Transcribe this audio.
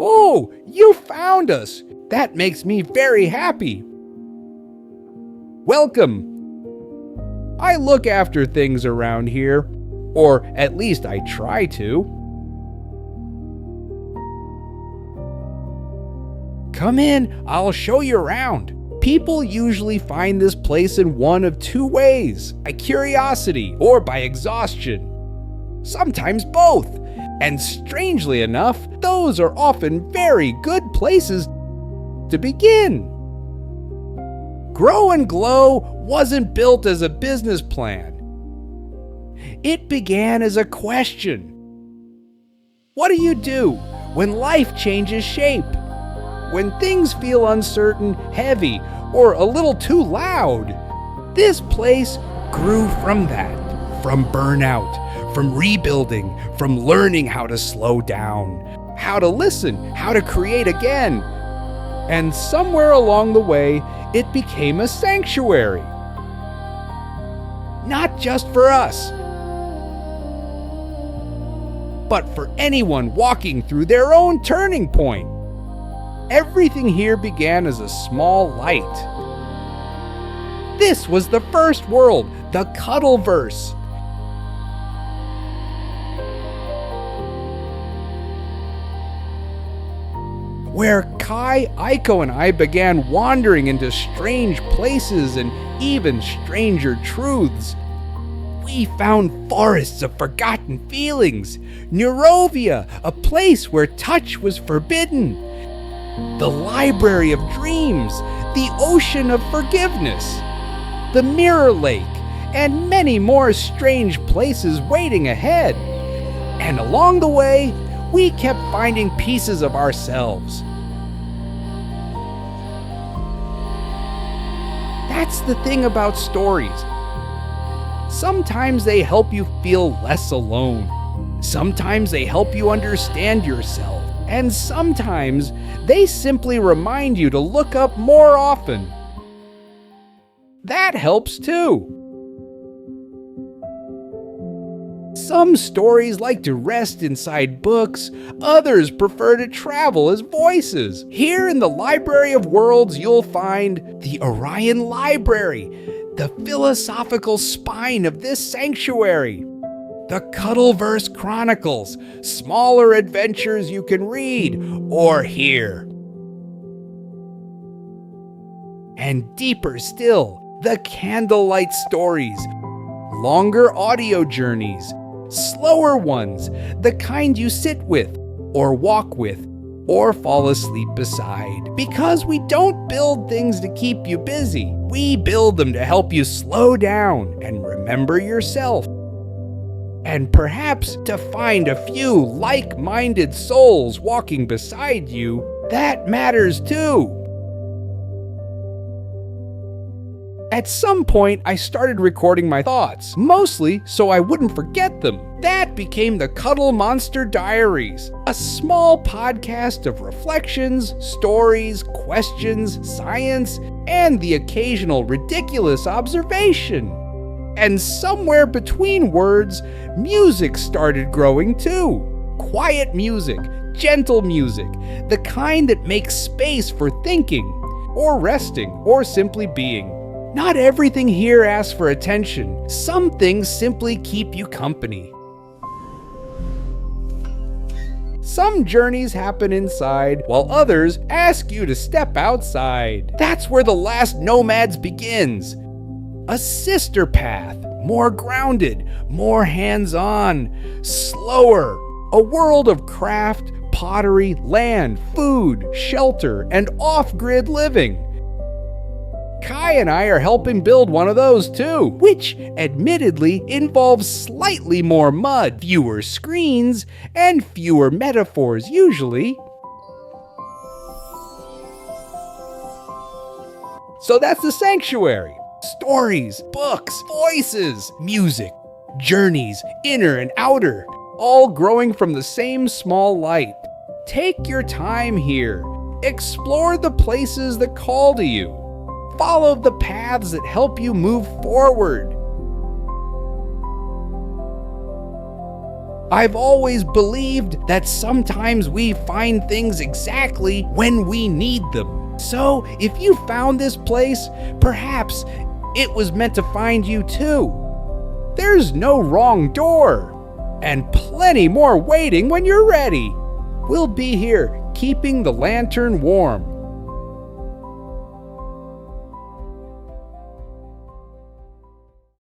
Oh, you found us! That makes me very happy. Welcome. I look after things around here, or at least I try to. Come in, I'll show you around. People usually find this place in one of two ways, by curiosity or by exhaustion. Sometimes both. And strangely enough, those are often very good places to begin. Grow and Glow wasn't built as a business plan. It began as a question. What do you do when life changes shape? When things feel uncertain, heavy, or a little too loud? This place grew from that, from burnout, from rebuilding, from learning how to slow down, how to listen, how to create again. And somewhere along the way, it became a sanctuary. Not just for us, but for anyone walking through their own turning point. Everything here began as a small light. This was the first world, the Cuddleverse. Where Kai, Aiko, and I began wandering into strange places and even stranger truths. We found forests of forgotten feelings, Neurovia, a place where touch was forbidden, the Library of Dreams, the Ocean of Forgiveness, the Mirror Lake, and many more strange places waiting ahead. And along the way, we kept finding pieces of ourselves. That's the thing about stories. Sometimes they help you feel less alone. Sometimes they help you understand yourself. And sometimes they simply remind you to look up more often. That helps too. Some stories like to rest inside books, others prefer to travel as voices. Here in the Library of Worlds, you'll find the Orion Library, the philosophical spine of this sanctuary, the Cuddleverse Chronicles, smaller adventures you can read or hear. And deeper still, the Candlelight Stories, longer audio journeys, slower ones, the kind you sit with, or walk with, or fall asleep beside. Because we don't build things to keep you busy. We build them to help you slow down and remember yourself. And perhaps to find a few like-minded souls walking beside you, that matters too. At some point, I started recording my thoughts, mostly so I wouldn't forget them. That became the Cuddle Monster Diaries, a small podcast of reflections, stories, questions, science, and the occasional ridiculous observation. And somewhere between words, music started growing too. Quiet music, gentle music, the kind that makes space for thinking, or resting, or simply being. Not everything here asks for attention. Some things simply keep you company. Some journeys happen inside, while others ask you to step outside. That's where The Last Nomads begins. A sister path, more grounded, more hands-on, slower. A world of craft, pottery, land, food, shelter, and off-grid living. Kai and I are helping build one of those too, which admittedly involves slightly more mud, fewer screens, and fewer metaphors usually. So that's the sanctuary. Stories, books, voices, music, journeys, inner and outer, all growing from the same small light. Take your time here. Explore the places that call to you. Follow the paths that help you move forward. I've always believed that sometimes we find things exactly when we need them. So, if you found this place, perhaps it was meant to find you too. There's no wrong door, and plenty more waiting when you're ready. We'll be here keeping the lantern warm.